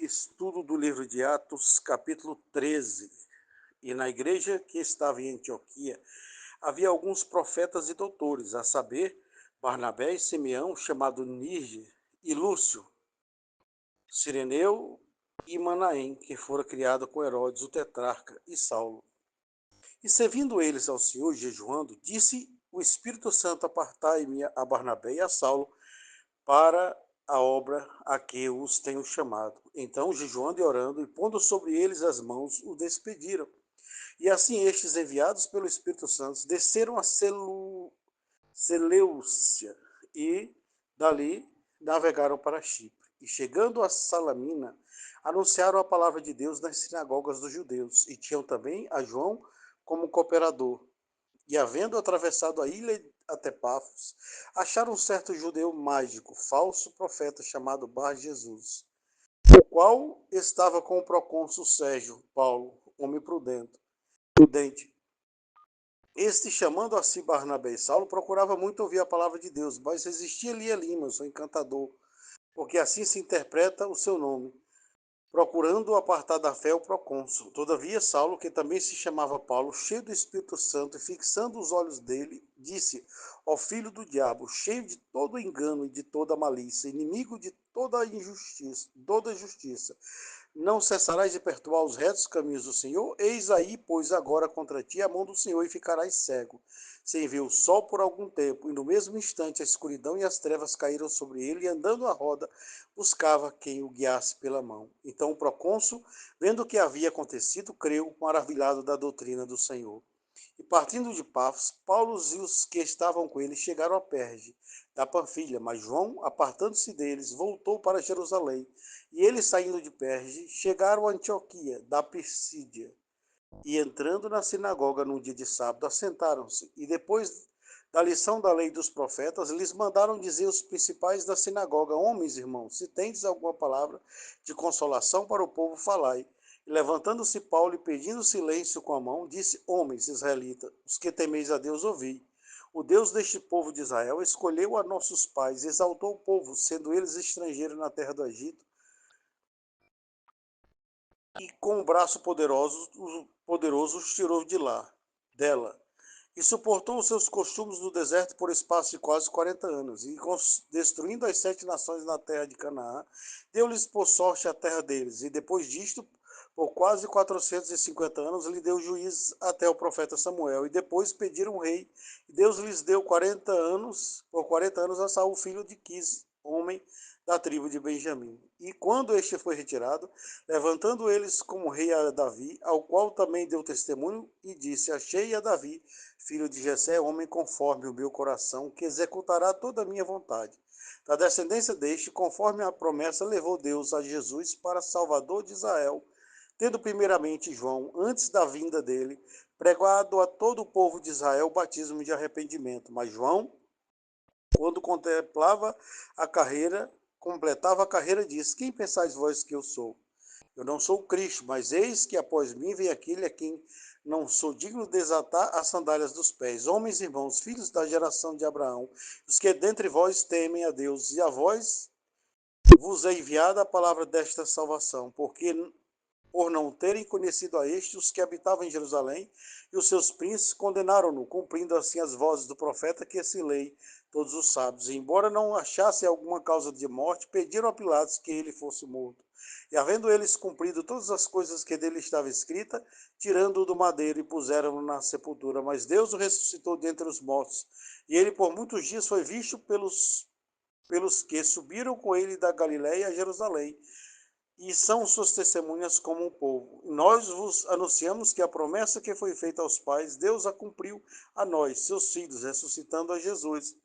Estudo do livro de Atos, capítulo 13. E na igreja que estava em Antioquia, havia alguns profetas e doutores, a saber, Barnabé e Simeão, chamado Níger, e Lúcio, Cireneu e Manaém, que fora criado com Herodes o tetrarca, e Saulo. E servindo eles ao Senhor, jejuando, disse o Espírito Santo: apartai-me a Barnabé e a Saulo para a obra a que os tenho chamado. Então, jejuando e orando, e pondo sobre eles as mãos, o despediram. E assim estes, enviados pelo Espírito Santo, desceram a Seleucia e dali navegaram para Chipre. E chegando a Salamina, anunciaram a palavra de Deus nas sinagogas dos judeus, e tinham também a João como cooperador. E havendo atravessado a ilha até Pafos, acharam um certo judeu mágico, falso profeta, chamado Bar Jesus, o qual estava com o procônsul Sérgio Paulo, homem prudente. Este, chamando a si Barnabé e Saulo, procurava muito ouvir a palavra de Deus, mas resistia-lhe a língua, seu encantador, porque assim se interpreta o seu nome, procurando apartar da fé o procônsul. Todavia, Saulo, que também se chamava Paulo, cheio do Espírito Santo, e fixando os olhos dele, disse: ó filho do diabo, cheio de todo engano e de toda malícia, inimigo de toda justiça, não cessarás de perturbar os retos caminhos do Senhor? Eis aí, pois, agora contra ti a mão do Senhor, e ficarás cego, sem ver o sol por algum tempo. E no mesmo instante a escuridão e as trevas caíram sobre ele, e andando à roda, buscava quem o guiasse pela mão. Então o procônsul, vendo o que havia acontecido, creu, maravilhado da doutrina do Senhor. E partindo de Pafos, Paulo e os que estavam com ele chegaram a Perge, da Panfilha, mas João, apartando-se deles, voltou para Jerusalém. E eles, saindo de Perge, chegaram a Antioquia, da Pisídia. E entrando na sinagoga num dia de sábado, assentaram-se. E depois da lição da lei dos profetas, lhes mandaram dizer os principais da sinagoga: homens, irmãos, se tendes alguma palavra de consolação para o povo, falai. E levantando-se Paulo e pedindo silêncio com a mão, disse: homens israelitas, os que temeis a Deus, ouvi. O Deus deste povo de Israel escolheu a nossos pais, exaltou o povo, sendo eles estrangeiros na terra do Egito, e com o braço poderoso os tirou dela, e suportou os seus costumes no deserto por espaço de quase 40 anos, e destruindo as 7 nações na terra de Canaã, deu-lhes por sorte a terra deles, e depois disto, por quase 450 anos, lhe deu juízes até o profeta Samuel, e depois pediram um rei, e Deus lhes deu por 40 anos a Saul, filho de Quis, homem da tribo de Benjamim. E quando este foi retirado, levantando eles como rei a Davi, ao qual também deu testemunho, e disse: achei a Davi, filho de Jessé, homem conforme o meu coração, que executará toda a minha vontade. Da descendência deste, conforme a promessa, levou Deus a Jesus para Salvador de Israel, tendo primeiramente João, antes da vinda dele, pregado a todo o povo de Israel o batismo de arrependimento. Mas João, quando completava a carreira, disse: quem pensais vós que eu sou? Eu não sou o Cristo, mas eis que após mim vem aquele a quem não sou digno de desatar as sandálias dos pés. Homens e irmãos, filhos da geração de Abraão, os que dentre vós temem a Deus, e a vós vos é enviada a palavra desta salvação, porque por não terem conhecido a este, os que habitavam em Jerusalém e os seus príncipes condenaram-no, cumprindo assim as vozes do profeta que se lê todos os sábados. E, embora não achassem alguma causa de morte, pediram a Pilatos que ele fosse morto. E, havendo eles cumprido todas as coisas que dele estava escrita, tirando-o do madeiro e puseram-no na sepultura. Mas Deus o ressuscitou dentre os mortos, e ele por muitos dias foi visto pelos que subiram com ele da Galiléia a Jerusalém, e são suas testemunhas como um povo. Nós vos anunciamos que a promessa que foi feita aos pais, Deus a cumpriu a nós, seus filhos, ressuscitando a Jesus.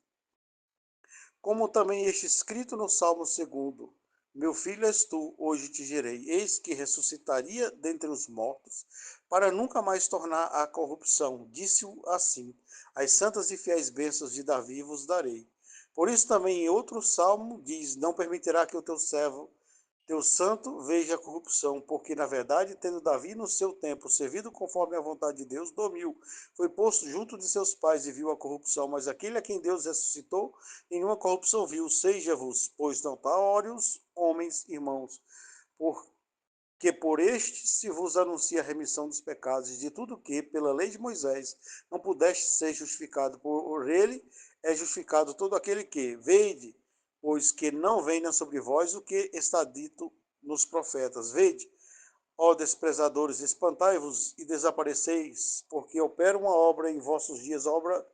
Como também este escrito no Salmo 2: meu filho és tu, hoje te gerei. Eis que ressuscitaria dentre os mortos, para nunca mais tornar à corrupção. Disse-o assim: as santas e fiéis bênçãos de Davi vos darei. Por isso também em outro salmo diz: não permitirá que o teu servo, teu santo, veja a corrupção, porque na verdade, tendo Davi no seu tempo servido conforme a vontade de Deus, dormiu, foi posto junto de seus pais e viu a corrupção, mas aquele a quem Deus ressuscitou, nenhuma corrupção viu. Seja-vos, pois, notórios, homens, irmãos, porque por este se vos anuncia a remissão dos pecados, e de tudo que, pela lei de Moisés, não pudeste ser justificado por ele, é justificado todo aquele que, vede, pois que não venha sobre vós o que está dito nos profetas. Vede, ó desprezadores, espantai-vos e desapareceis, porque opera uma obra em vossos dias, obra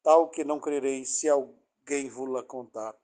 tal que não crereis, se alguém vos-la contar.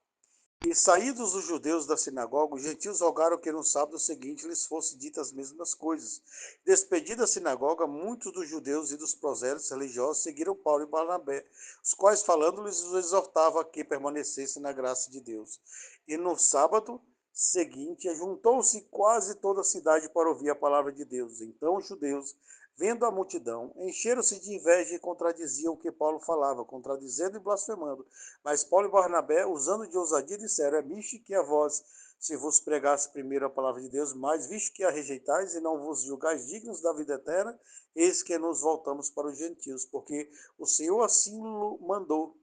E saídos os judeus da sinagoga, os gentios rogaram que no sábado seguinte lhes fossem ditas as mesmas coisas. Despedida a sinagoga, muitos dos judeus e dos prosélitos religiosos seguiram Paulo e Barnabé, os quais, falando-lhes, os exortavam a que permanecessem na graça de Deus. E no sábado seguinte, juntou-se quase toda a cidade para ouvir a palavra de Deus. Então os judeus, vendo a multidão, encheram-se de inveja e contradiziam o que Paulo falava, contradizendo e blasfemando. Mas Paulo e Barnabé, usando de ousadia, disseram: é misto que a vós se vos pregasse primeiro a palavra de Deus, mas visto que a rejeitais e não vos julgais dignos da vida eterna, eis que nos voltamos para os gentios, porque o Senhor assim nulo mandou.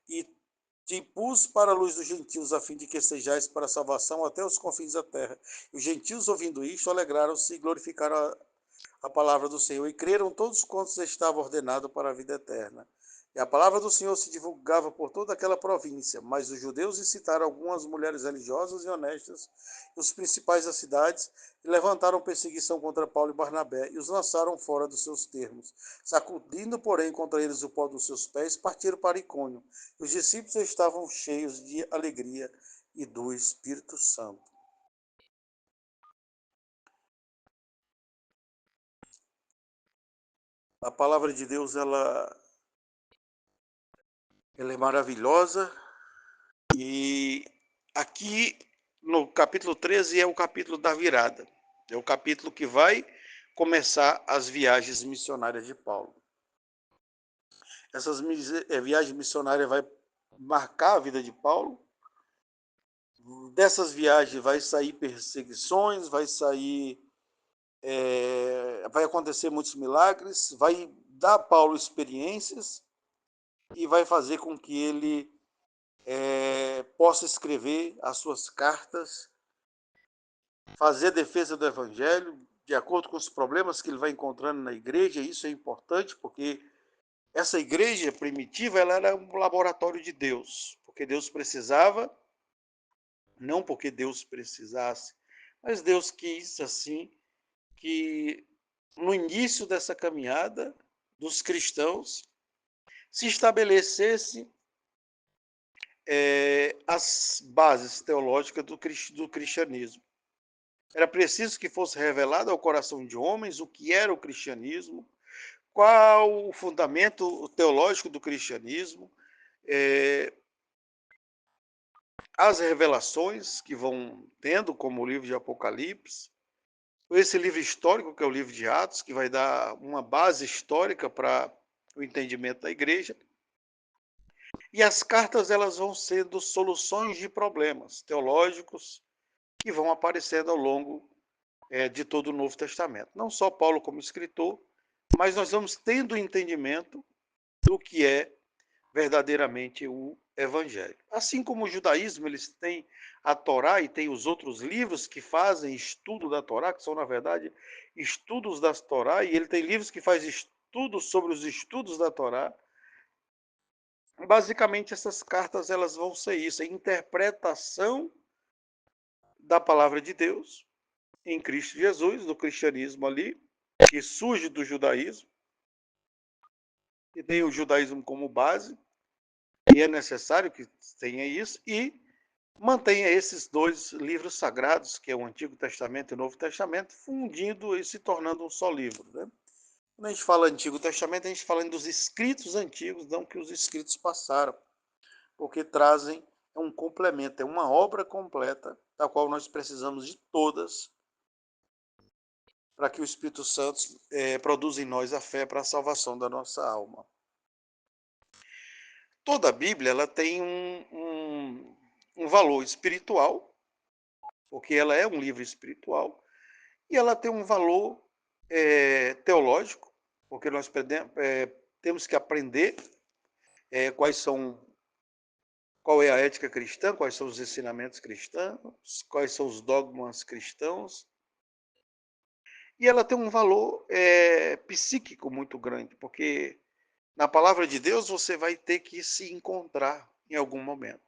E te pus para a luz dos gentios, a fim de que sejais para a salvação até os confins da terra. E os gentios, ouvindo isto, alegraram-se e glorificaram a palavra do Senhor, e creram todos quantos estavam ordenados para a vida eterna. E a palavra do Senhor se divulgava por toda aquela província, mas os judeus incitaram algumas mulheres religiosas e honestas, e os principais das cidades, e levantaram perseguição contra Paulo e Barnabé, e os lançaram fora dos seus termos. Sacudindo, porém, contra eles o pó dos seus pés, partiram para Icônio. E os discípulos estavam cheios de alegria e do Espírito Santo. A palavra de Deus, ela é maravilhosa. E aqui no capítulo 13 é o capítulo da virada. É o capítulo que vai começar as viagens missionárias de Paulo. Essas viagens missionárias vai marcar a vida de Paulo. Dessas viagens vai sair perseguições, vai acontecer muitos milagres, vai dar a Paulo experiências e vai fazer com que ele possa escrever as suas cartas, fazer a defesa do evangelho de acordo com os problemas que ele vai encontrando na igreja. Isso é importante porque essa igreja primitiva, ela era um laboratório de Deus, porque Deus precisava, não porque Deus precisasse, mas Deus quis assim que no início dessa caminhada dos cristãos se estabelecesse as bases teológicas do cristianismo. Era preciso que fosse revelado ao coração de homens o que era o cristianismo, qual o fundamento teológico do cristianismo, as revelações que vão tendo, como o livro de Apocalipse, esse livro histórico, que é o livro de Atos, que vai dar uma base histórica para o entendimento da igreja. E as cartas, elas vão sendo soluções de problemas teológicos que vão aparecendo ao longo de todo o Novo Testamento. Não só Paulo como escritor, mas nós vamos tendo entendimento do que é verdadeiramente o Evangelho. Assim como o judaísmo, eles têm a Torá e tem os outros livros que fazem estudo da Torá, que são, na verdade, estudos da Torá, e ele tem livros que fazem estudos sobre os estudos da Torá. Basicamente, essas cartas, elas vão ser isso, a interpretação da palavra de Deus em Cristo Jesus, do cristianismo ali, que surge do judaísmo, e tem o judaísmo como base, e é necessário que tenha isso, e mantenha esses dois livros sagrados, que é o Antigo Testamento e o Novo Testamento, fundindo e se tornando um só livro. Né? Quando a gente fala Antigo Testamento, a gente fala dos escritos antigos, não que os escritos passaram, porque trazem um complemento, é uma obra completa, da qual nós precisamos de todas, para que o Espírito Santo produza em nós a fé para a salvação da nossa alma. Toda a Bíblia ela tem um valor espiritual, porque ela é um livro espiritual, e ela tem um valor teológico, porque nós temos que aprender quais são qual é a ética cristã, quais são os ensinamentos cristãos, quais são os dogmas cristãos. E ela tem um valor psíquico muito grande, porque na palavra de Deus você vai ter que se encontrar em algum momento.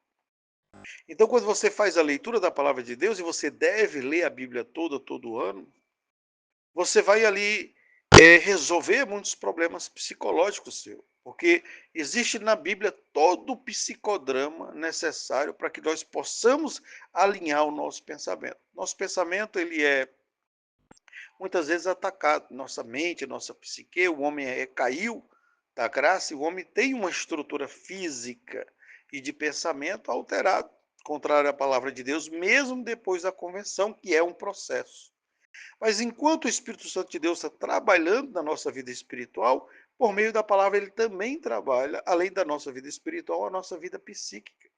Então, quando você faz a leitura da palavra de Deus, e você deve ler a Bíblia toda, todo ano, você vai ali resolver muitos problemas psicológicos seus, porque existe na Bíblia todo o psicodrama necessário para que nós possamos alinhar o nosso pensamento. Nosso pensamento ele é muitas vezes atacado, nossa mente, nossa psique, o homem caiu da graça, e o homem tem uma estrutura física e de pensamento alterado, contrário à palavra de Deus, mesmo depois da convenção, que é um processo. Mas enquanto o Espírito Santo de Deus está trabalhando na nossa vida espiritual, por meio da palavra ele também trabalha, além da nossa vida espiritual, a nossa vida psíquica.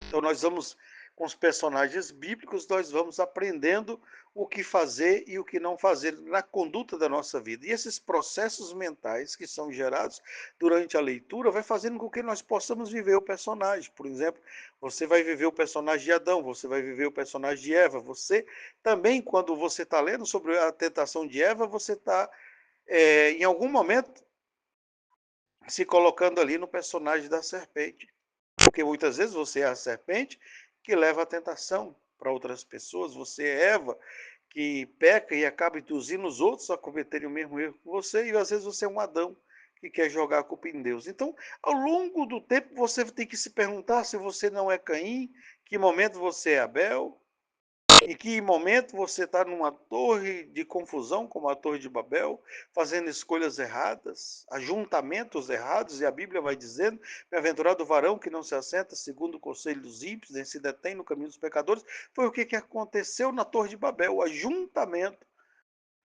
Então nós vamos, com os personagens bíblicos, nós vamos aprendendo o que fazer e o que não fazer na conduta da nossa vida. E esses processos mentais que são gerados durante a leitura vai fazendo com que nós possamos viver o personagem. Por exemplo, você vai viver o personagem de Adão, você vai viver o personagem de Eva. Você também, quando você está lendo sobre a tentação de Eva, você está, em algum momento, se colocando ali no personagem da serpente. Porque muitas vezes você é a serpente que leva a tentação para outras pessoas, você é Eva que peca e acaba induzindo os outros a cometerem o mesmo erro que você, e às vezes você é um Adão que quer jogar a culpa em Deus. Então, ao longo do tempo, você tem que se perguntar se você não é Caim, que momento você é Abel, em que momento você está numa torre de confusão, como a Torre de Babel, fazendo escolhas erradas, ajuntamentos errados, e a Bíblia vai dizendo: bem-aventurado o varão que não se assenta segundo o conselho dos ímpios, nem se detém no caminho dos pecadores. Foi o que aconteceu na Torre de Babel, o ajuntamento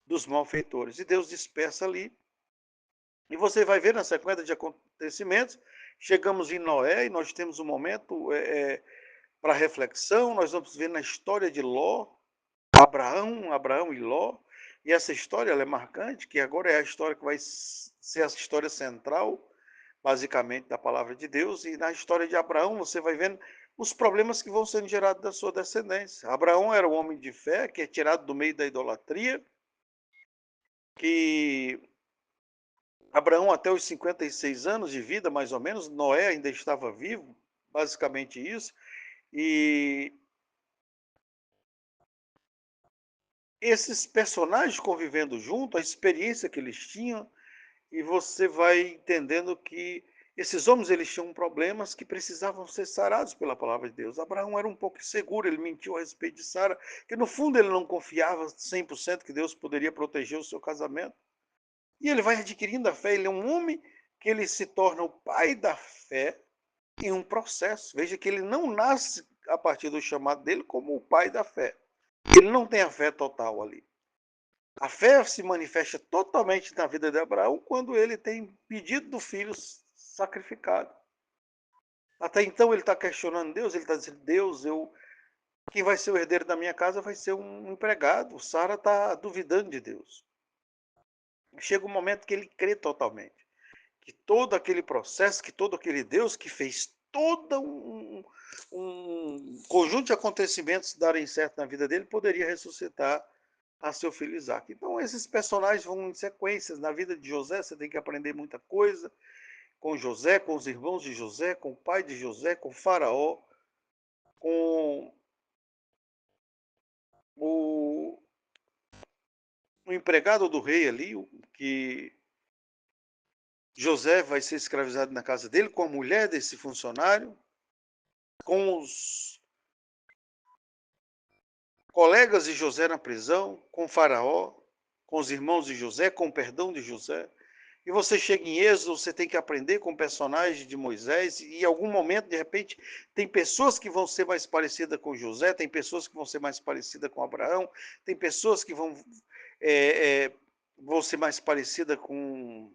dos malfeitores. E Deus dispersa ali. E você vai ver na sequência de acontecimentos, chegamos em Noé e nós temos um momento para reflexão, nós vamos ver na história de Ló, Abraão e Ló, e essa história ela é marcante, que agora é a história que vai ser a história central, basicamente, da palavra de Deus, e na história de Abraão você vai vendo os problemas que vão sendo gerados da sua descendência. Abraão era um homem de fé, que é tirado do meio da idolatria, que Abraão até os 56 anos de vida, mais ou menos, Noé ainda estava vivo, basicamente isso, e esses personagens convivendo junto, a experiência que eles tinham, e você vai entendendo que esses homens eles tinham problemas que precisavam ser sarados pela palavra de Deus. Abraão era um pouco inseguro, ele mentiu a respeito de Sara, que no fundo ele não confiava 100% que Deus poderia proteger o seu casamento. E ele vai adquirindo a fé, ele é um homem que ele se torna o pai da fé em um processo. Veja que ele não nasce a partir do chamado dele como o pai da fé. Ele não tem a fé total ali. A fé se manifesta totalmente na vida de Abraão quando ele tem pedido do filho sacrificado. Até então ele está questionando Deus, ele está dizendo: Deus, quem vai ser o herdeiro da minha casa vai ser um empregado. Sara está duvidando de Deus. Chega um momento que ele crê totalmente, que todo aquele processo, que todo aquele Deus que fez todo um conjunto de acontecimentos darem certo na vida dele, poderia ressuscitar a seu filho Isaac. Então esses personagens vão em sequências. Na vida de José você tem que aprender muita coisa, com José, com os irmãos de José, com o pai de José, com Faraó, com o, o empregado do rei ali, que José vai ser escravizado na casa dele, com a mulher desse funcionário, com os colegas de José na prisão, com Faraó, com os irmãos de José, com o perdão de José. E você chega em Êxodo, você tem que aprender com o personagem de Moisés, e em algum momento, de repente, tem pessoas que vão ser mais parecidas com José, tem pessoas que vão ser mais parecidas com Abraão, tem pessoas que vão ser mais parecidas com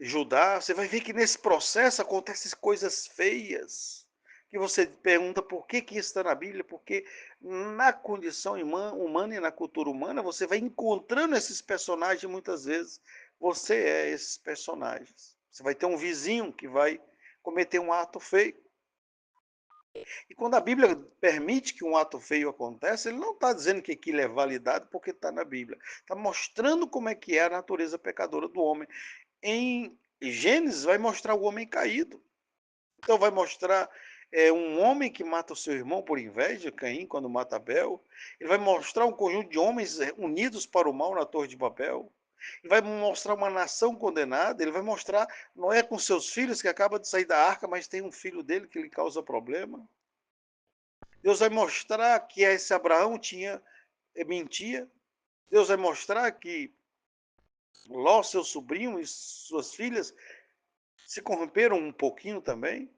Judá. Você vai ver que nesse processo acontecem coisas feias, que você pergunta por que isso está na Bíblia, porque na condição humana e na cultura humana, você vai encontrando esses personagens, muitas vezes você é esses personagens. Você vai ter um vizinho que vai cometer um ato feio, E quando a Bíblia permite que um ato feio aconteça, ele não está dizendo que aquilo é validado porque está na Bíblia. Está mostrando como é que é a natureza pecadora do homem. Em Gênesis vai mostrar o homem caído. Então vai mostrar um homem que mata o seu irmão por inveja, Caim, quando mata Abel. Ele vai mostrar um conjunto de homens unidos para o mal na Torre de Babel. Ele vai mostrar uma nação condenada. Ele vai mostrar Noé com seus filhos, que acaba de sair da arca, mas tem um filho dele que lhe causa problema. Deus vai mostrar que esse Abraão mentia. Deus vai mostrar que Ló, seu sobrinho e suas filhas se corromperam um pouquinho também.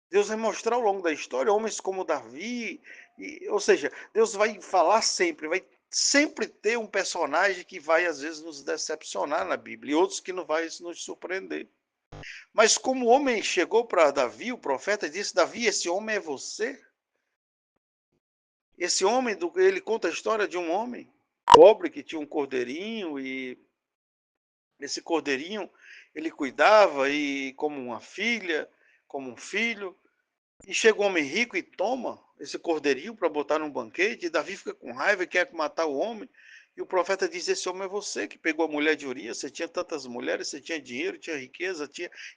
Deus vai mostrar ao longo da história homens como Davi, ou seja, Deus vai falar sempre, vai sempre ter um personagem que vai às vezes nos decepcionar na Bíblia e outros que não vai nos surpreender. Mas como o homem chegou para Davi, o profeta, e disse: Davi, esse homem é você? Esse homem, ele conta a história de um homem pobre que tinha um cordeirinho e esse cordeirinho ele cuidava e como uma filha, como um filho. E chega um homem rico e toma esse cordeirinho para botar num banquete, e Davi fica com raiva e quer matar o homem. E o profeta diz: esse homem é você que pegou a mulher de Urias, você tinha tantas mulheres, você tinha dinheiro, tinha riqueza,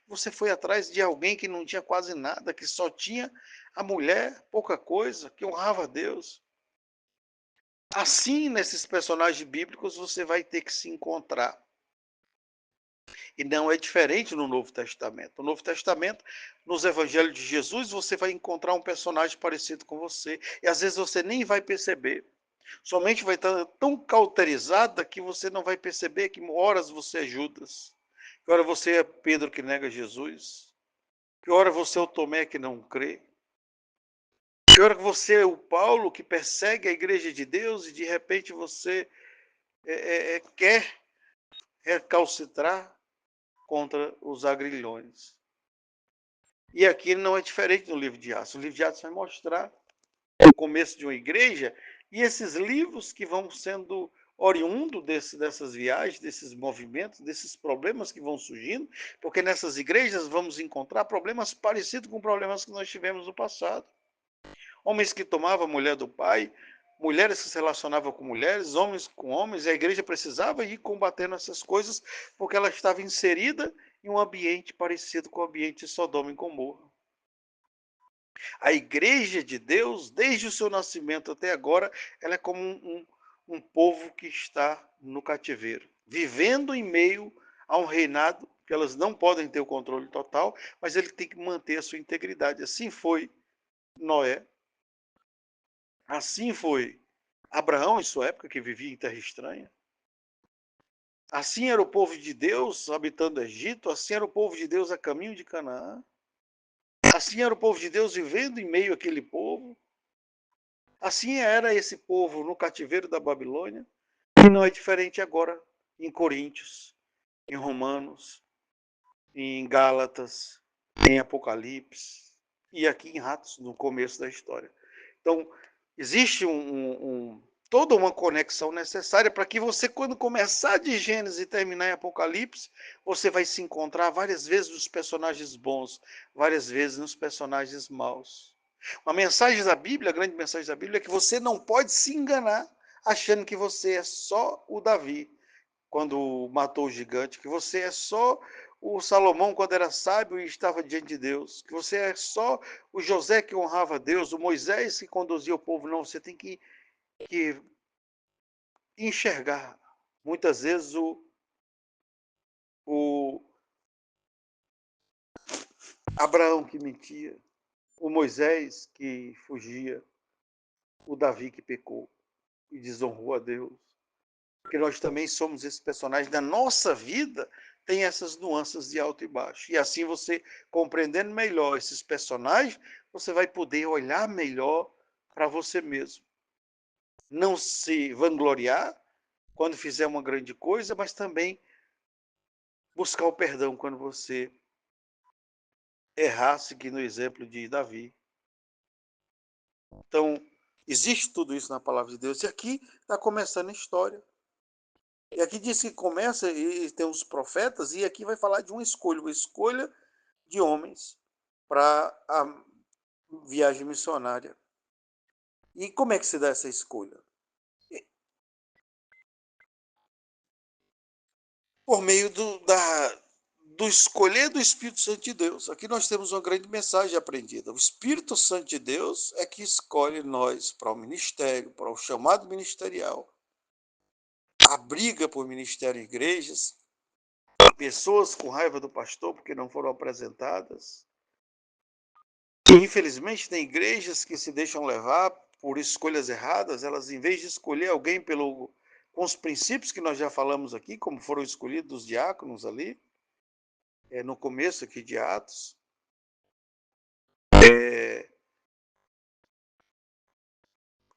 você foi atrás de alguém que não tinha quase nada, que só tinha a mulher, pouca coisa, que honrava a Deus. Assim, nesses personagens bíblicos, você vai ter que se encontrar. E não é diferente no Novo Testamento. No Novo Testamento, nos Evangelhos de Jesus, você vai encontrar um personagem parecido com você. E às vezes você nem vai perceber. Somente vai estar tão cauterizada que você não vai perceber que horas você é Judas, que hora você é Pedro que nega Jesus, que hora você é o Tomé que não crê, que hora você é o Paulo que persegue a igreja de Deus e de repente você quer recalcitrar contra os agrilhões. E aqui não é diferente no livro de Atos. O livro de Atos vai mostrar o começo de uma igreja e esses livros que vão sendo oriundo dessas viagens, desses movimentos, desses problemas que vão surgindo, porque nessas igrejas vamos encontrar problemas parecidos com problemas que nós tivemos no passado. Homens que tomavam a mulher do pai, mulheres que se relacionavam com mulheres, homens com homens, e a igreja precisava ir combatendo essas coisas, porque ela estava inserida em um ambiente parecido com o ambiente de Sodoma e Gomorra. A igreja de Deus, desde o seu nascimento até agora, ela é como um povo que está no cativeiro, vivendo em meio a um reinado que elas não podem ter o controle total, mas ele tem que manter a sua integridade. Assim foi Noé, assim foi Abraão em sua época, que vivia em terra estranha. Assim era o povo de Deus habitando o Egito, assim era o povo de Deus a caminho de Canaã. Assim era o povo de Deus vivendo em meio àquele povo. Assim era esse povo no cativeiro da Babilônia, e não é diferente agora em Coríntios, em Romanos, em Gálatas, em Apocalipse e aqui em Atos, no começo da história. Então, existe toda uma conexão necessária para que você, quando começar de Gênesis e terminar em Apocalipse, você vai se encontrar várias vezes nos personagens bons, várias vezes nos personagens maus. Uma mensagem da Bíblia, a grande mensagem da Bíblia, é que você não pode se enganar achando que você é só o Davi, quando matou o gigante, que você é só o Salomão quando era sábio e estava diante de Deus, que você é só o José que honrava a Deus, o Moisés que conduzia o povo. Não, você tem que enxergar. Muitas vezes o Abraão que mentia, o Moisés que fugia, o Davi que pecou e desonrou a Deus. Porque nós também somos esses personagens da nossa vida, tem essas nuances de alto e baixo. E assim você, compreendendo melhor esses personagens, você vai poder olhar melhor para você mesmo. Não se vangloriar quando fizer uma grande coisa, mas também buscar o perdão quando você errar, seguindo o exemplo de Davi. Então, existe tudo isso na palavra de Deus. E aqui está começando a história. E aqui diz que começa, e tem os profetas, e aqui vai falar de uma escolha de homens. para a viagem missionária. E como é que se dá essa escolha? Por meio do escolher do Espírito Santo de Deus. Aqui nós temos uma grande mensagem aprendida. O Espírito Santo de Deus é que escolhe nós para o ministério, para o chamado ministerial. A briga por ministério em igrejas, pessoas com raiva do pastor porque não foram apresentadas. E, infelizmente, tem igrejas que se deixam levar por escolhas erradas, elas, em vez de escolher alguém com os princípios que nós já falamos aqui, como foram escolhidos os diáconos ali, no começo aqui de Atos,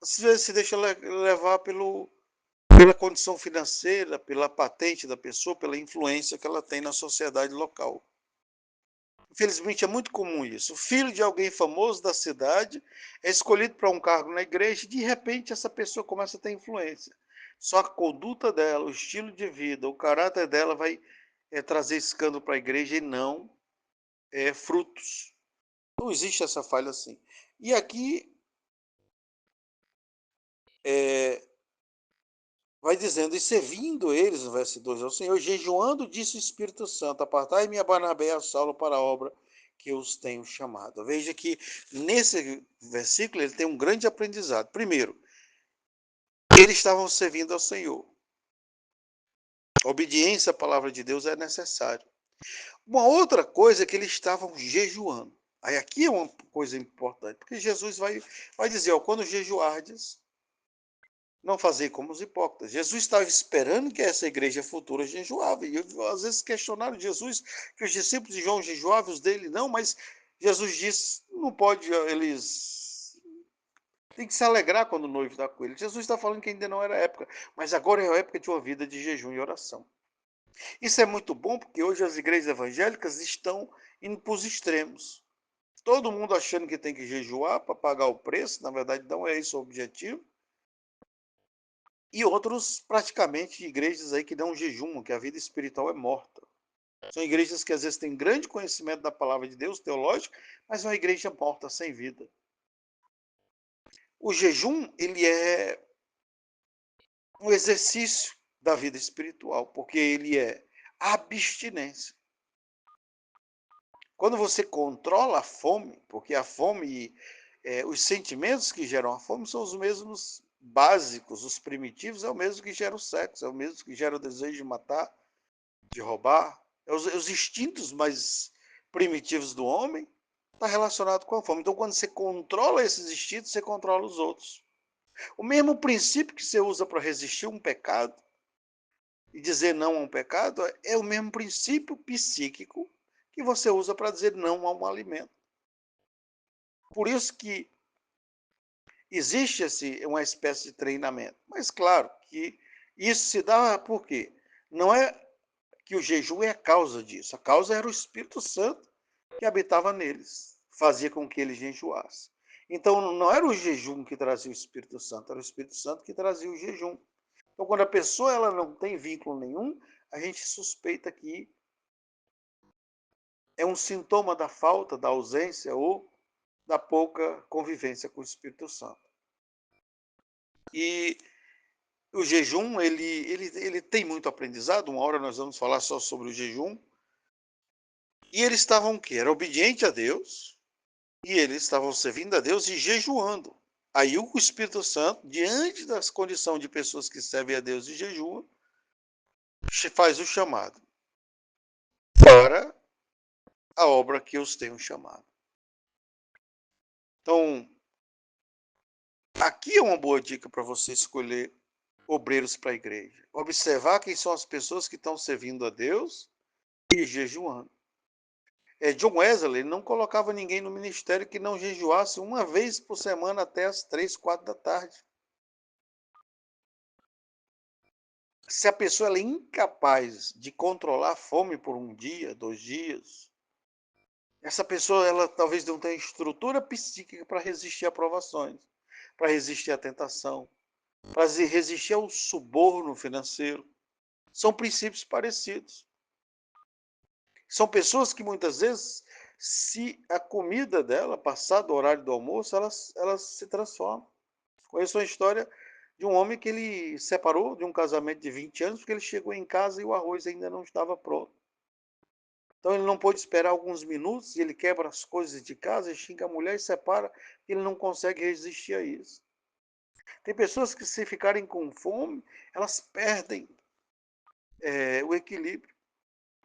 às vezes se deixa levar pela condição financeira, pela patente da pessoa, pela influência que ela tem na sociedade local. Infelizmente é muito comum isso. O filho de alguém famoso da cidade é escolhido para um cargo na igreja e de repente essa pessoa começa a ter influência. Só a conduta dela, o estilo de vida, o caráter dela vai trazer escândalo para a igreja e não frutos. Não existe essa falha assim. E aqui vai dizendo, e servindo eles, no verso 2, ao Senhor, jejuando, disse o Espírito Santo, apartai-me a Barnabé e a Saulo para a obra que eu os tenho chamado. Veja que nesse versículo ele tem um grande aprendizado. Primeiro, eles estavam servindo ao Senhor. A obediência à palavra de Deus é necessária. Uma outra coisa é que eles estavam jejuando. Aí aqui é uma coisa importante, porque Jesus vai dizer, ó, quando jejuardes, não fazer como os hipócritas. Jesus estava esperando que essa igreja futura jejuava. E às vezes questionaram Jesus que os discípulos de João jejuavam, os dele não, mas Jesus disse, não pode, eles têm que se alegrar quando o noivo está com ele. Jesus está falando que ainda não era época, mas agora é a época de uma vida de jejum e oração. Isso é muito bom porque hoje as igrejas evangélicas estão indo para os extremos. Todo mundo achando que tem que jejuar para pagar o preço, na verdade não é esse o objetivo. E outros, praticamente, igrejas aí que dão jejum, que a vida espiritual é morta. São igrejas que às vezes têm grande conhecimento da palavra de Deus, teológico, mas é uma igreja morta, sem vida. O jejum, ele é um exercício da vida espiritual, porque ele é abstinência. Quando você controla a fome, porque a fome, os sentimentos que geram a fome são os mesmos básicos, os primitivos, é o mesmo que gera o sexo, é o mesmo que gera o desejo de matar, de roubar, os instintos mais primitivos do homem, está relacionado com a fome. Então, quando você controla esses instintos, você controla os outros. O mesmo princípio que você usa para resistir a um pecado e dizer não a um pecado é o mesmo princípio psíquico que você usa para dizer não a um alimento. Por isso que existe uma espécie de treinamento. Mas, claro, que isso se dá por quê? Não é que o jejum é a causa disso. A causa era o Espírito Santo que habitava neles, fazia com que eles jejuassem. Então, não era o jejum que trazia o Espírito Santo, era o Espírito Santo que trazia o jejum. Então, quando a pessoa ela não tem vínculo nenhum, a gente suspeita que é um sintoma da falta, da ausência ou da pouca convivência com o Espírito Santo. E o jejum, ele tem muito aprendizado. Uma hora nós vamos falar só sobre o jejum. E eles estavam o quê? Era obediente a Deus, e eles estavam servindo a Deus e jejuando. Aí o Espírito Santo, diante das condições de pessoas que servem a Deus e jejuam, faz o chamado para a obra que os tenho chamado. Então, aqui é uma boa dica para você escolher obreiros para a igreja. Observar quem são as pessoas que estão servindo a Deus e jejuando. John Wesley não colocava ninguém no ministério que não jejuasse uma vez por semana até as 3, 4 da tarde. Se a pessoa é incapaz de controlar a fome por um dia, 2 dias, essa pessoa ela talvez não tenha estrutura psíquica para resistir a provações, para resistir à tentação, para resistir ao suborno financeiro. São princípios parecidos. São pessoas que muitas vezes Se a comida dela passar do horário do almoço, ela se transforma. Conheço uma história de um homem que ele separou de um casamento de 20 anos, porque ele chegou em casa e o arroz ainda não estava pronto. Então ele não pôde esperar alguns minutos e ele quebra as coisas de casa, xinga a mulher e separa, ele não consegue resistir a isso. Tem pessoas que, se ficarem com fome, elas perdem o equilíbrio.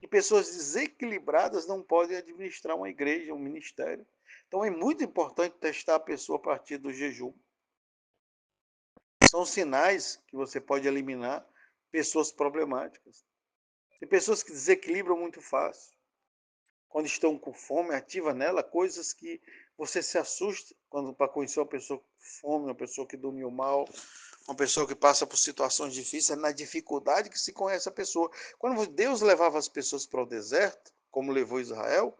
E pessoas desequilibradas não podem administrar uma igreja, um ministério. Então é muito importante testar a pessoa a partir do jejum. São sinais que você pode eliminar pessoas problemáticas. Tem pessoas que desequilibram muito fácil. Quando estão com fome, ativa nela coisas que você se assusta quando para conhecer uma pessoa com fome, uma pessoa que dormiu mal, uma pessoa que passa por situações difíceis, é na dificuldade que se conhece a pessoa. Quando Deus levava as pessoas para o deserto, como levou Israel,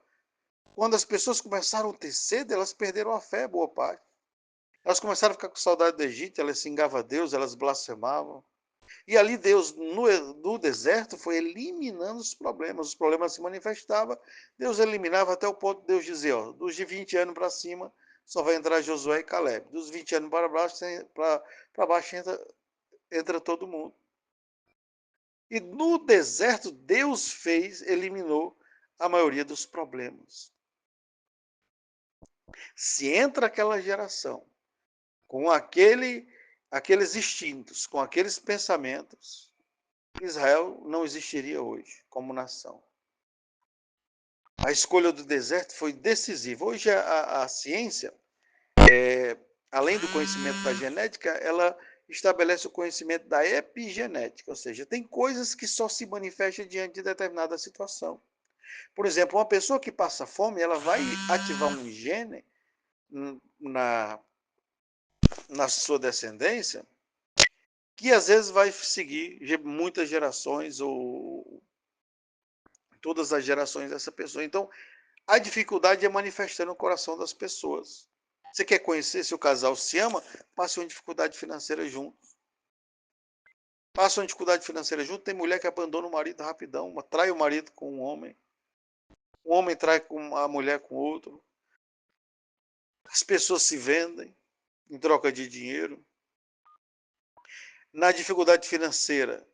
quando as pessoas começaram a ter sede, elas perderam a fé, boa parte. Elas começaram a ficar com saudade do Egito, elas xingavam a Deus, elas blasfemavam. E ali Deus, no deserto, foi eliminando os problemas se manifestavam, Deus eliminava até o ponto de Deus dizer, ó, dos de 20 anos para cima, só vai entrar Josué e Caleb. Dos 20 anos para baixo entra todo mundo. E no deserto, Deus eliminou a maioria dos problemas. Se entra aquela geração com aqueles instintos, com aqueles pensamentos, Israel não existiria hoje como nação. A escolha do deserto foi decisiva. Hoje a ciência, além do conhecimento da genética, ela estabelece o conhecimento da epigenética, ou seja, tem coisas que só se manifestam diante de determinada situação. Por exemplo, uma pessoa que passa fome, ela vai ativar um gene na, na sua descendência que às vezes vai seguir muitas gerações ou todas as gerações dessa pessoa. Então, a dificuldade é manifestar no coração das pessoas. Você quer conhecer se o casal se ama? Passe uma dificuldade financeira junto. Passa uma dificuldade financeira junto. Tem mulher que abandona o marido rapidão, trai o marido com um homem. O homem trai com a mulher com outro. As pessoas se vendem em troca de dinheiro. Na dificuldade financeira,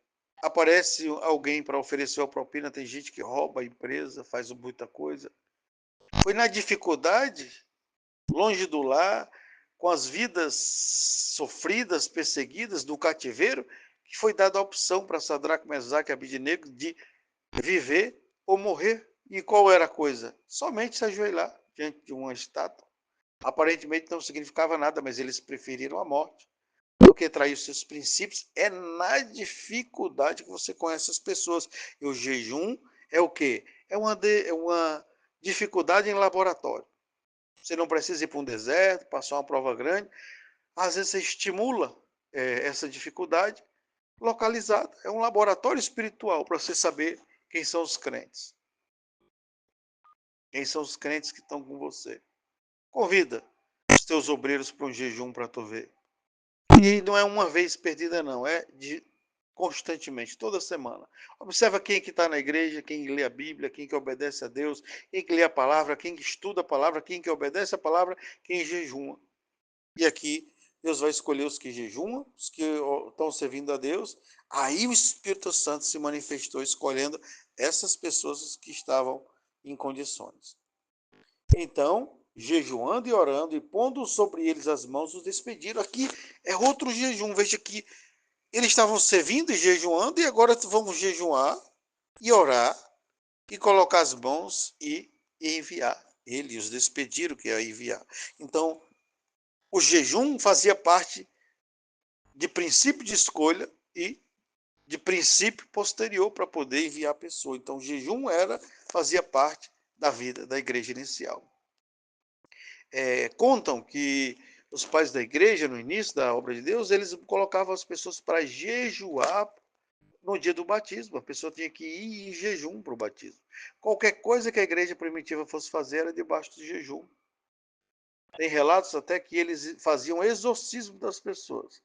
aparece alguém para oferecer uma propina. Tem gente que rouba a empresa, faz muita coisa. Foi na dificuldade, longe do lar, com as vidas sofridas, perseguidas, do cativeiro, que foi dada a opção para Sadraque, Mesaque e Abidnego de viver ou morrer. E qual era a coisa? Somente se ajoelhar diante de uma estátua. Aparentemente não significava nada, mas eles preferiram a morte do que trair os seus princípios. É na dificuldade que você conhece as pessoas. E o jejum é o quê? É uma dificuldade em laboratório. Você não precisa ir para um deserto, passar uma prova grande. Às vezes você estimula essa dificuldade localizada. É um laboratório espiritual para você saber quem são os crentes. Quem são os crentes que estão com você. Convida os teus obreiros para um jejum para tu ver. E não é uma vez perdida, não. É constantemente, toda semana. Observa quem é que está na igreja, quem lê a Bíblia, quem que obedece a Deus, quem que lê a palavra, quem que estuda a palavra, quem que obedece a palavra, quem jejuma. E aqui Deus vai escolher os que jejuam, os que estão servindo a Deus. Aí o Espírito Santo se manifestou escolhendo essas pessoas que estavam em condições. Então, jejuando e orando e pondo sobre eles as mãos, os despediram. Aqui é outro jejum. Veja que eles estavam servindo e jejuando e agora vamos jejuar e orar e colocar as mãos e enviar. Eles os despediram, que é enviar. Então, o jejum fazia parte de princípio de escolha e de princípio posterior para poder enviar a pessoa. Então, o jejum fazia parte da vida da igreja inicial. Contam que os pais da igreja, no início da obra de Deus, eles colocavam as pessoas para jejuar no dia do batismo. A pessoa tinha que ir em jejum para o batismo. Qualquer coisa que a igreja primitiva fosse fazer era debaixo do jejum. Tem relatos até que eles faziam exorcismo das pessoas.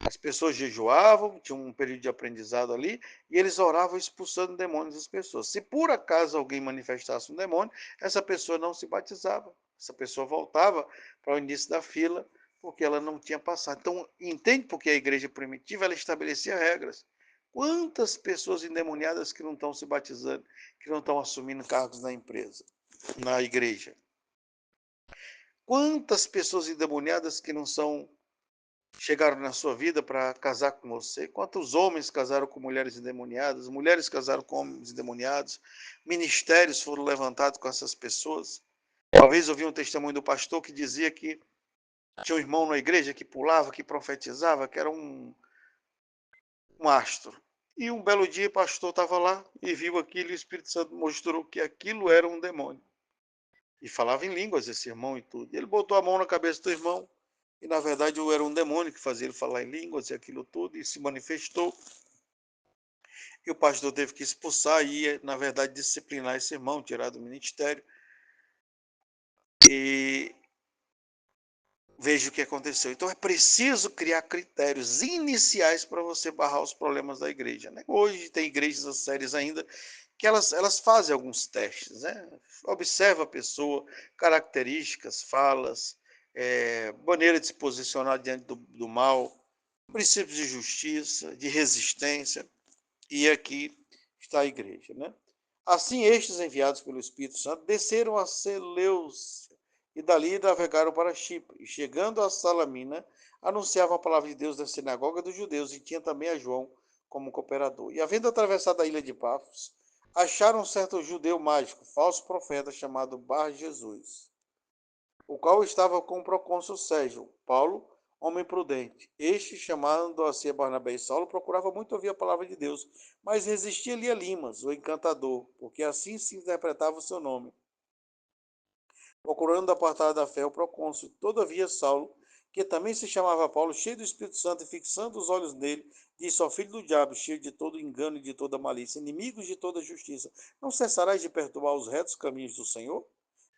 As pessoas jejuavam, tinham um período de aprendizado ali, e eles oravam expulsando demônios das pessoas. Se por acaso alguém manifestasse um demônio, essa pessoa não se batizava. Essa pessoa voltava para o início da fila, porque ela não tinha passado. Então, entende porque a igreja primitiva ela estabelecia regras. Quantas pessoas endemoniadas que não estão se batizando, que não estão assumindo cargos na empresa, na igreja? Quantas pessoas endemoniadas que não são chegaram na sua vida para casar com você? Quantos homens casaram com mulheres endemoniadas? Mulheres casaram com homens endemoniados? Ministérios foram levantados com essas pessoas? Uma vez eu vi um testemunho do pastor que dizia que tinha um irmão na igreja que pulava, que profetizava, que era um astro. E um belo dia o pastor estava lá e viu aquilo e o Espírito Santo mostrou que aquilo era um demônio. E falava em línguas esse irmão e tudo. E ele botou a mão na cabeça do irmão e na verdade era um demônio que fazia ele falar em línguas e aquilo tudo e se manifestou. E o pastor teve que expulsar e, na verdade, disciplinar esse irmão, tirar do ministério. E veja o que aconteceu. Então é preciso criar critérios iniciais para você barrar os problemas da igreja. Né? Hoje tem igrejas sérias ainda que elas fazem alguns testes. Né? Observa a pessoa, características, falas, maneira de se posicionar diante do mal, princípios de justiça, de resistência. E aqui está a igreja. Né? Assim, estes enviados pelo Espírito Santo desceram a Seleucia e dali navegaram para Chipre. E chegando a Salamina, anunciavam a palavra de Deus na sinagoga dos judeus e tinha também a João como cooperador. E havendo atravessado a ilha de Pafos, acharam um certo judeu mágico, falso profeta, chamado Bar Jesus, o qual estava com o procônsul Sérgio Paulo, homem prudente. Este, chamando a si Barnabé e Saulo, procurava muito ouvir a palavra de Deus, mas resistia-lhe a Limas, o encantador, porque assim se interpretava o seu nome, procurando apartar da fé o procônsul. Todavia Saulo, que também se chamava Paulo, cheio do Espírito Santo e fixando os olhos nele, disse ao filho do diabo, cheio de todo engano e de toda malícia, inimigos de toda justiça, não cessarás de perturbar os retos caminhos do Senhor?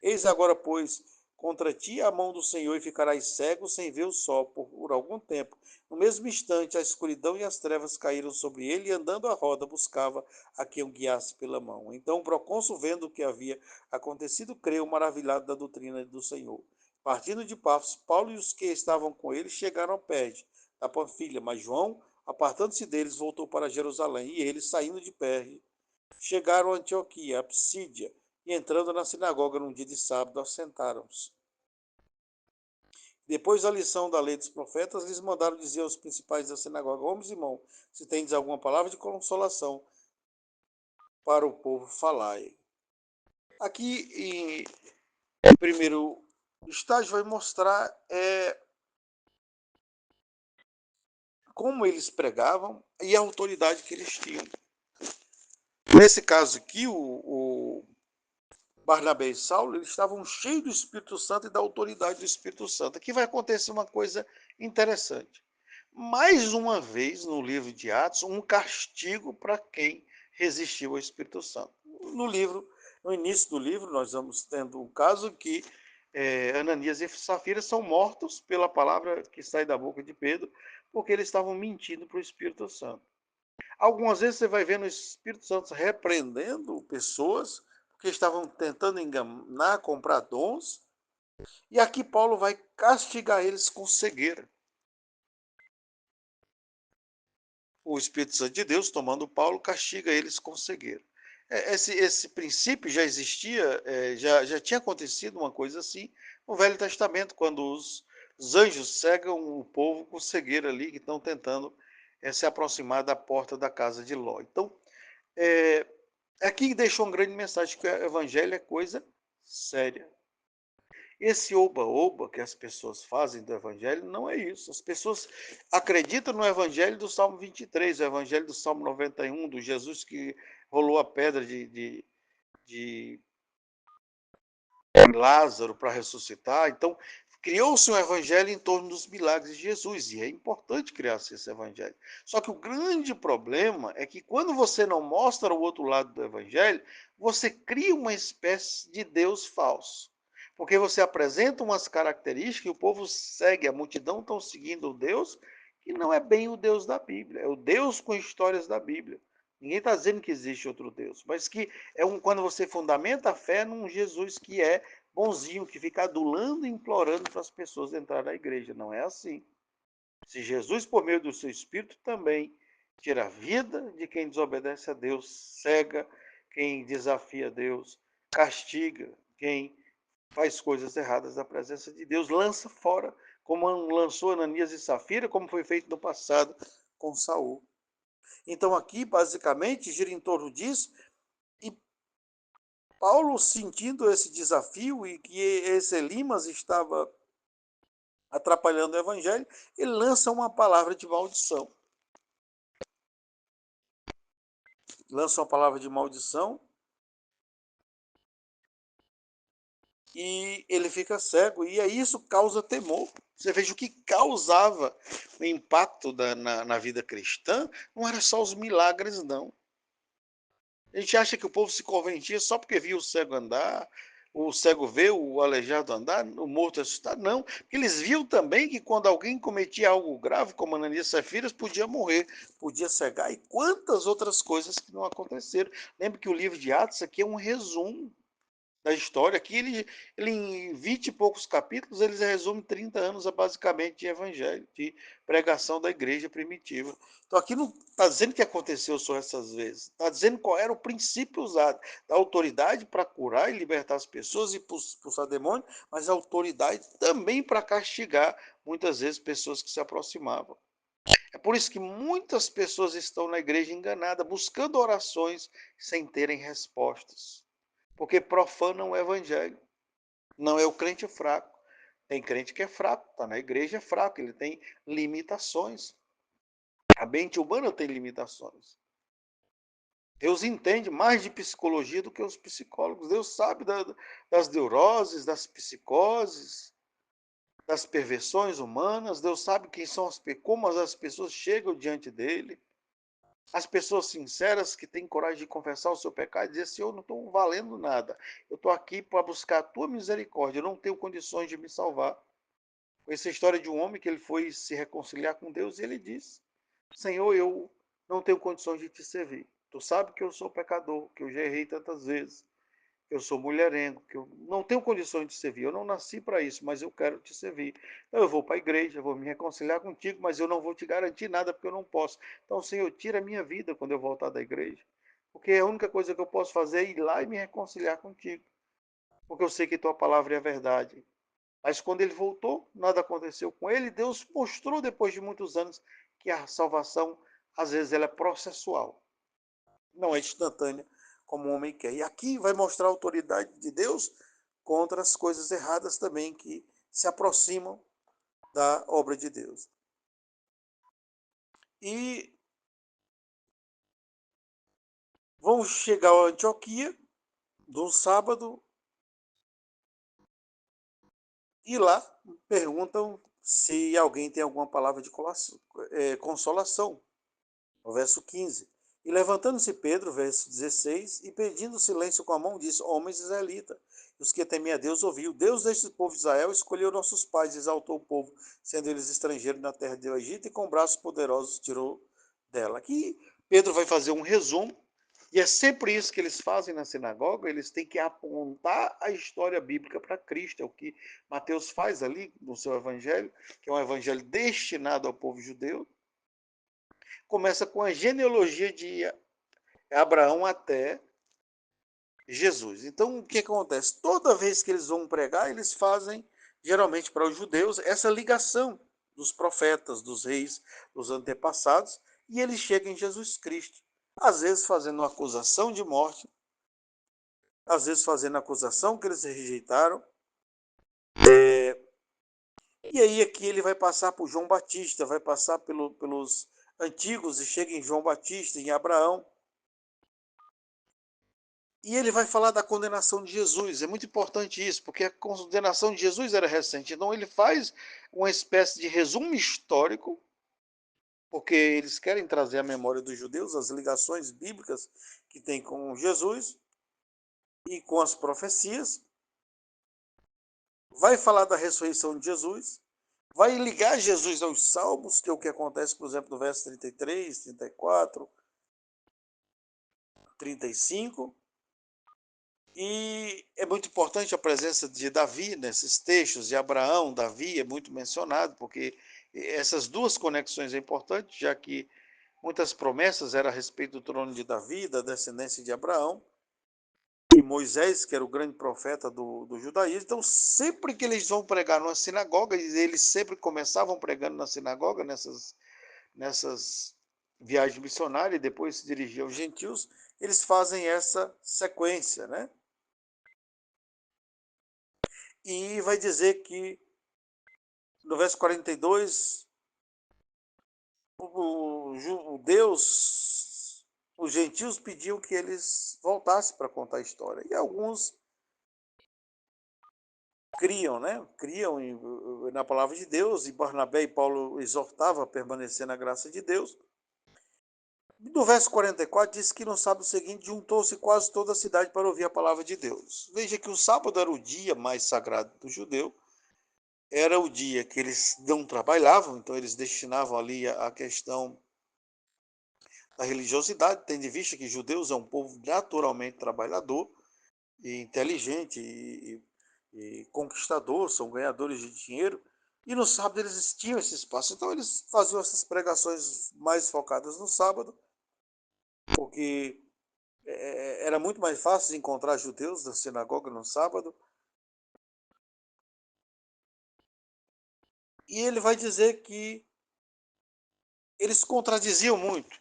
Eis agora, pois, contra ti a mão do Senhor e ficarás cego sem ver o sol por algum tempo. No mesmo instante, a escuridão e as trevas caíram sobre ele e, andando à roda, buscava a quem o guiasse pela mão. Então o procônsul, vendo o que havia acontecido, creu, maravilhado da doutrina do Senhor. Partindo de Pafos, Paulo e os que estavam com ele chegaram a Perge, da Panfilha, mas João, apartando-se deles, voltou para Jerusalém. E eles, saindo de Perge, chegaram a Antioquia, a Psídia, e entrando na sinagoga num dia de sábado, assentaram-se. Depois da lição da lei dos profetas, lhes mandaram dizer aos principais da sinagoga: Homens e irmãos, se tendes alguma palavra de consolação para o povo, falai. Aqui, em primeiro estágio, vai mostrar como eles pregavam e a autoridade que eles tinham. Nesse caso aqui, o Barnabé e Saulo, eles estavam cheios do Espírito Santo e da autoridade do Espírito Santo. Aqui vai acontecer uma coisa interessante. Mais uma vez, no livro de Atos, um castigo para quem resistiu ao Espírito Santo. No início do livro, nós vamos tendo um caso que Ananias e Safira são mortos pela palavra que sai da boca de Pedro, porque eles estavam mentindo para o Espírito Santo. Algumas vezes você vai vendo o Espírito Santo repreendendo pessoas que estavam tentando enganar, comprar dons, e aqui Paulo vai castigar eles com cegueira. O Espírito Santo de Deus, tomando Paulo, castiga eles com cegueira. Esse princípio já existia, já tinha acontecido uma coisa assim no Velho Testamento, quando os anjos cegam o povo com cegueira ali, que estão tentando se aproximar da porta da casa de Ló. Então, aqui deixou uma grande mensagem, que o evangelho é coisa séria. Esse oba-oba que as pessoas fazem do evangelho não é isso. As pessoas acreditam no evangelho do Salmo 23, o evangelho do Salmo 91, do Jesus que rolou a pedra de Lázaro para ressuscitar. Então, criou-se um evangelho em torno dos milagres de Jesus, e é importante criar-se esse evangelho. Só que o grande problema é que quando você não mostra o outro lado do evangelho, você cria uma espécie de Deus falso. Porque você apresenta umas características e o povo segue, a multidão estão seguindo o Deus que não é bem o Deus da Bíblia, é o Deus com histórias da Bíblia. Ninguém está dizendo que existe outro Deus, mas que quando você fundamenta a fé num Jesus que é bonzinho, que fica adulando e implorando para as pessoas entrarem na igreja. Não é assim. Se Jesus, por meio do seu Espírito, também tira a vida de quem desobedece a Deus, cega quem desafia Deus, castiga quem faz coisas erradas da presença de Deus, lança fora, como lançou Ananias e Safira, como foi feito no passado com Saul. Então aqui, basicamente, gira em torno disso, e Paulo, sentindo esse desafio e que esse Elimas estava atrapalhando o evangelho, ele lança uma palavra de maldição. Lança uma palavra de maldição e ele fica cego. E aí isso causa temor. Você veja o que causava o impacto na vida cristã, não era só os milagres, não. A gente acha que o povo se convertia só porque via o cego andar, o cego ver, o aleijado andar, o morto assustar. Não, porque eles viam também que quando alguém cometia algo grave, como Ananias e Safiras, podia morrer, podia cegar, e quantas outras coisas que não aconteceram. Lembre que o livro de Atos aqui é um resumo da história. Aqui ele em 20 e poucos capítulos, eles resumem 30 anos basicamente de evangelho, de pregação da igreja primitiva. Então aqui não está dizendo que aconteceu só essas vezes, está dizendo qual era o princípio usado, da autoridade para curar e libertar as pessoas e expulsar demônio, mas a autoridade também para castigar muitas vezes pessoas que se aproximavam. É por isso que muitas pessoas estão na igreja enganadas, buscando orações sem terem respostas, porque profanam o evangelho. Não é o crente fraco. Tem crente que é fraco, está na igreja é fraco, ele tem limitações. A mente humana tem limitações. Deus entende mais de psicologia do que os psicólogos. Deus sabe das neuroses, das psicoses, das perversões humanas. Deus sabe quem são como as pessoas chegam diante dele. As pessoas sinceras que têm coragem de confessar o seu pecado e dizer: Senhor, eu não estou valendo nada. Eu estou aqui para buscar a tua misericórdia. Eu não tenho condições de me salvar. Essa história de um homem que ele foi se reconciliar com Deus e ele disse: Senhor, eu não tenho condições de te servir. Tu sabe que eu sou pecador, que eu já errei tantas vezes, que eu sou mulherengo, que eu não tenho condições de servir. Eu não nasci para isso, mas eu quero te servir. Então eu vou para a igreja, vou me reconciliar contigo, mas eu não vou te garantir nada porque eu não posso. Então, Senhor, tira a minha vida quando eu voltar da igreja, porque a única coisa que eu posso fazer é ir lá e me reconciliar contigo, porque eu sei que tua palavra é a verdade. Mas quando ele voltou, nada aconteceu com ele. Deus mostrou depois de muitos anos que a salvação, às vezes, ela é processual, não é instantânea, como o homem quer. E aqui vai mostrar a autoridade de Deus contra as coisas erradas também que se aproximam da obra de Deus. E vão chegar a Antioquia, no sábado, e lá perguntam se alguém tem alguma palavra de consolação. O verso 15. E levantando-se Pedro, verso 16, e pedindo silêncio com a mão, disse: Homens israelitas, os que temem a Deus ouviu. Deus deste povo de Israel escolheu nossos pais, exaltou o povo, sendo eles estrangeiros na terra do Egito, e com braços poderosos tirou dela. Aqui Pedro vai fazer um resumo, e é sempre isso que eles fazem na sinagoga, eles têm que apontar a história bíblica para Cristo, é o que Mateus faz ali no seu evangelho, que é um evangelho destinado ao povo judeu. Começa com a genealogia de Abraão até Jesus. Então, o que acontece? Toda vez que eles vão pregar, eles fazem, geralmente para os judeus, essa ligação dos profetas, dos reis, dos antepassados, e eles chegam em Jesus Cristo. Às vezes fazendo uma acusação de morte, às vezes fazendo acusação que eles rejeitaram. E aí aqui ele vai passar por João Batista, vai passar pelos antigos e chega em João Batista, em Abraão. E ele vai falar da condenação de Jesus. É muito importante isso, porque a condenação de Jesus era recente. Então ele faz uma espécie de resumo histórico, porque eles querem trazer à memória dos judeus as ligações bíblicas que tem com Jesus e com as profecias. Vai falar da ressurreição de Jesus vai ligar Jesus aos salmos, que é o que acontece, por exemplo, no verso 33, 34, 35. E é muito importante a presença de Davi nesses textos, de Abraão, Davi é muito mencionado, porque essas duas conexões é importante, já que muitas promessas eram a respeito do trono de Davi, da descendência de Abraão, e Moisés, que era o grande profeta do judaísmo. Então, sempre que eles vão pregar numa sinagoga, e eles sempre começavam pregando na sinagoga, nessas viagens missionárias, e depois se dirigiam aos gentios, eles fazem essa sequência, né? E vai dizer que no verso 42, Deus, os gentios pediam que eles voltassem para contar a história. E alguns criam, né? Criam na palavra de Deus, e Barnabé e Paulo exortavam a permanecer na graça de Deus. No verso 44 diz que no sábado seguinte juntou-se quase toda a cidade para ouvir a palavra de Deus. Veja que o sábado era o dia mais sagrado do judeu, era o dia que eles não trabalhavam, então eles destinavam ali a questão da religiosidade, tendo em vista que judeus é um povo naturalmente trabalhador e inteligente e conquistador, são ganhadores de dinheiro, e no sábado eles tinham esse espaço. Então eles faziam essas pregações mais focadas no sábado, porque era muito mais fácil encontrar judeus na sinagoga no sábado. E ele vai dizer que eles contradiziam muito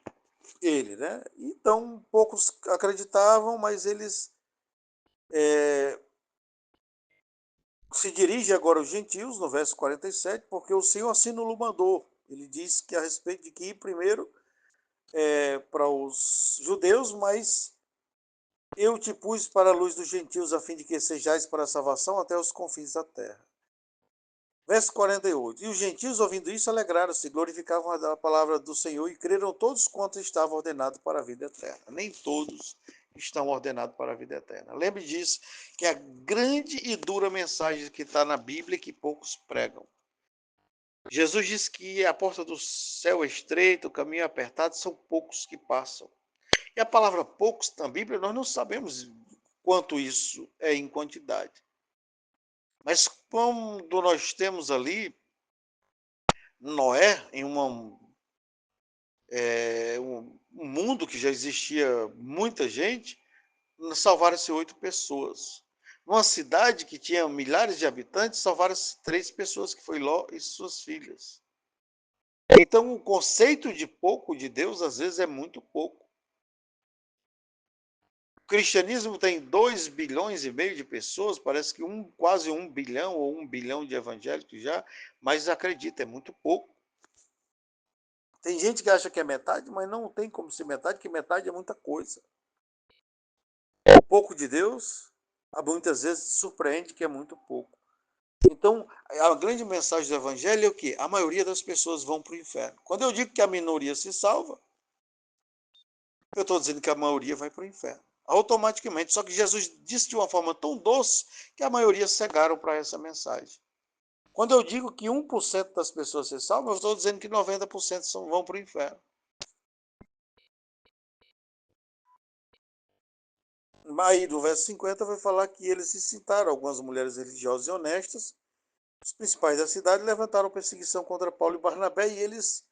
ele, né? Então poucos acreditavam, mas eles se dirige agora aos gentios, no verso 47, porque o Senhor assim nos mandou. Ele diz que a respeito de que ir primeiro para os judeus, mas eu te pus para a luz dos gentios, a fim de que sejais para a salvação até os confins da terra. Verso 48. E os gentios, ouvindo isso, alegraram-se, glorificavam a palavra do Senhor e creram todos quantos estavam ordenados para a vida eterna. Nem todos estão ordenados para a vida eterna. Lembre disso, que a grande e dura mensagem que está na Bíblia é que poucos pregam. Jesus disse que a porta do céu é estreita, o caminho é apertado, são poucos que passam. E a palavra poucos na Bíblia, nós não sabemos quanto isso é em quantidade. Mas quando nós temos ali Noé, em um mundo que já existia muita gente, salvaram-se 8 pessoas. Numa cidade que tinha milhares de habitantes, salvaram-se 3 pessoas, que foi Ló e suas filhas. Então, o conceito de pouco de Deus, às vezes, é muito pouco. O cristianismo tem 2,5 bilhões de pessoas, parece que quase 1 bilhão ou 1 bilhão de evangélicos já, mas acredita, é muito pouco. Tem gente que acha que é metade, mas não tem como ser metade, porque metade é muita coisa. O pouco de Deus, muitas vezes, surpreende que é muito pouco. Então, a grande mensagem do Evangelho é o quê? A maioria das pessoas vão para o inferno. Quando eu digo que a minoria se salva, eu estou dizendo que a maioria vai para o inferno. Automaticamente. Só que Jesus disse de uma forma tão doce que a maioria cegaram para essa mensagem. Quando eu digo que 1% das pessoas se salvam, eu estou dizendo que 90% vão para o inferno. Aí, no verso 50, vai falar que eles se citaram algumas mulheres religiosas e honestas. Os principais da cidade levantaram perseguição contra Paulo e Barnabé e eles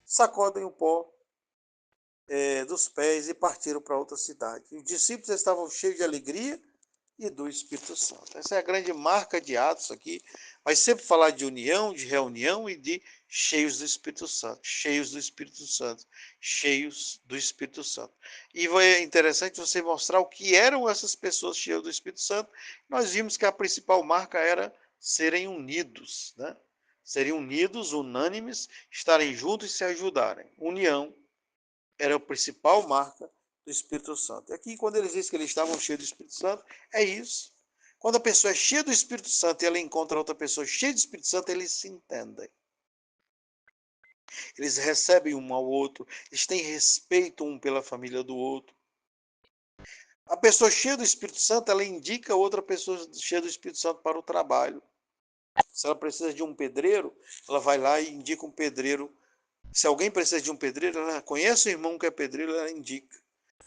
sacodem o pó dos pés e partiram para outra cidade. Os discípulos estavam cheios de alegria e do Espírito Santo. Essa é a grande marca de Atos aqui. Vai sempre falar de união, de reunião e de cheios do Espírito Santo, cheios do Espírito Santo, cheios do Espírito Santo. E é interessante você mostrar o que eram essas pessoas cheias do Espírito Santo. Nós vimos que a principal marca era serem unidos, né? Serem unidos, unânimes, estarem juntos e se ajudarem. União era a principal marca do Espírito Santo. E aqui, quando eles dizem que eles estavam cheios do Espírito Santo, é isso. Quando a pessoa é cheia do Espírito Santo e ela encontra outra pessoa cheia do Espírito Santo, eles se entendem. Eles recebem um ao outro, eles têm respeito um pela família do outro. A pessoa cheia do Espírito Santo, ela indica outra pessoa cheia do Espírito Santo para o trabalho. Se ela precisa de um pedreiro, ela vai lá e indica um pedreiro. Se alguém precisa de um pedreiro, ela conhece o irmão que é pedreiro, ela indica.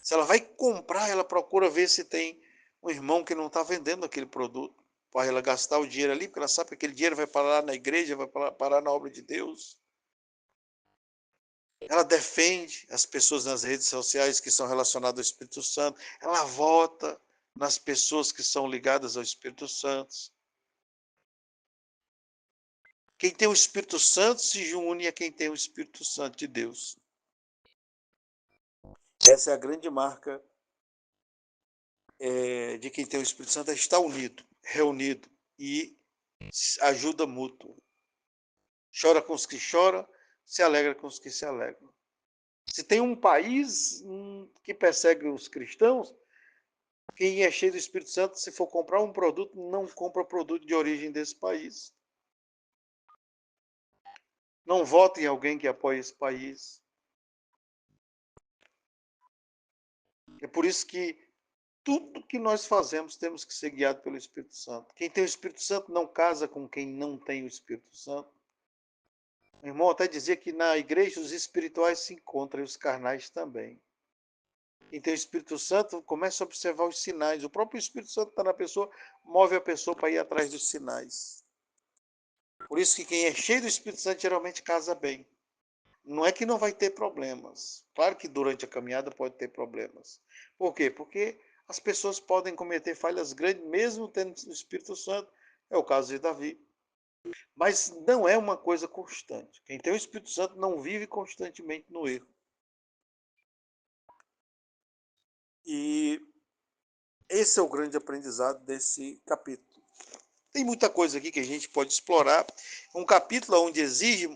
Se ela vai comprar, ela procura ver se tem um irmão que não está vendendo aquele produto, para ela gastar o dinheiro ali, porque ela sabe que aquele dinheiro vai parar na igreja, vai parar na obra de Deus. Ela defende as pessoas nas redes sociais que são relacionadas ao Espírito Santo. Ela vota nas pessoas que são ligadas ao Espírito Santo. Quem tem o Espírito Santo se une a quem tem o Espírito Santo de Deus. Essa é a grande marca de quem tem o Espírito Santo, é estar unido, reunido e ajuda mútua. Chora com os que choram, se alegra com os que se alegram. Se tem um país que persegue os cristãos, quem é cheio do Espírito Santo, se for comprar um produto, não compra produto de origem desse país. Não vota em alguém que apoie esse país. É por isso que tudo que nós fazemos temos que ser guiado pelo Espírito Santo. Quem tem o Espírito Santo não casa com quem não tem o Espírito Santo. O irmão até dizia que na igreja os espirituais se encontram e os carnais também. Quem tem o Espírito Santo começa a observar os sinais. O próprio Espírito Santo está na pessoa, move a pessoa para ir atrás dos sinais. Por isso que quem é cheio do Espírito Santo geralmente casa bem. Não é que não vai ter problemas. Claro que durante a caminhada pode ter problemas. Por quê? Porque as pessoas podem cometer falhas grandes, mesmo tendo o Espírito Santo. É o caso de Davi. Mas não é uma coisa constante. Quem tem o Espírito Santo não vive constantemente no erro. E esse é o grande aprendizado desse capítulo. Tem muita coisa aqui que a gente pode explorar. Um capítulo onde exige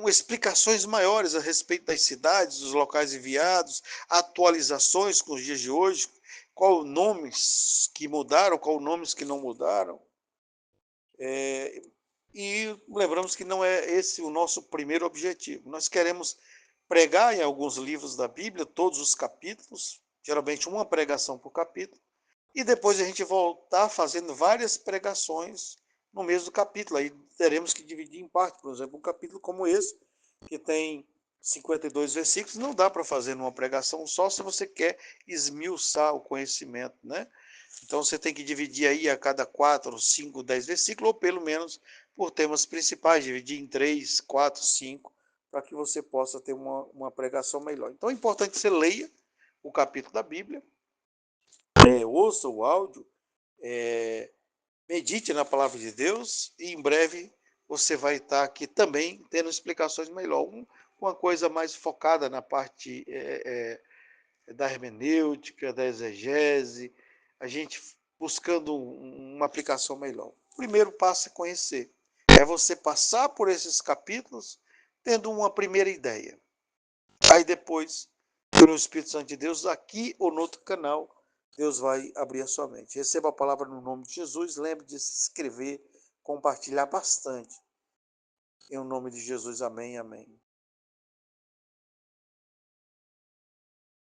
explicações maiores a respeito das cidades, dos locais enviados, atualizações com os dias de hoje, qual nomes que mudaram, qual nomes que não mudaram. E lembramos que não é esse o nosso primeiro objetivo. Nós queremos pregar em alguns livros da Bíblia, todos os capítulos, geralmente uma pregação por capítulo, e depois a gente voltar fazendo várias pregações no mesmo capítulo. Aí teremos que dividir em parte. Por exemplo, um capítulo como esse, que tem 52 versículos, não dá para fazer numa pregação só se você quer esmiuçar o conhecimento, né? Então você tem que dividir aí a cada 4, 5, 10 versículos, ou pelo menos por temas principais, dividir em 3, 4, 5, para que você possa ter uma pregação melhor. Então é importante que você leia o capítulo da Bíblia, ouça o áudio, medite na palavra de Deus e em breve você vai estar aqui também tendo explicações melhor. Uma coisa mais focada na parte da hermenêutica, da exegese, a gente buscando uma aplicação melhor. O primeiro passo é conhecer. É você passar por esses capítulos tendo uma primeira ideia. Aí depois, pelo Espírito Santo de Deus, aqui ou no outro canal, Deus vai abrir a sua mente. Receba a palavra no nome de Jesus. Lembre de se inscrever, compartilhar bastante. Em nome de Jesus, amém, amém.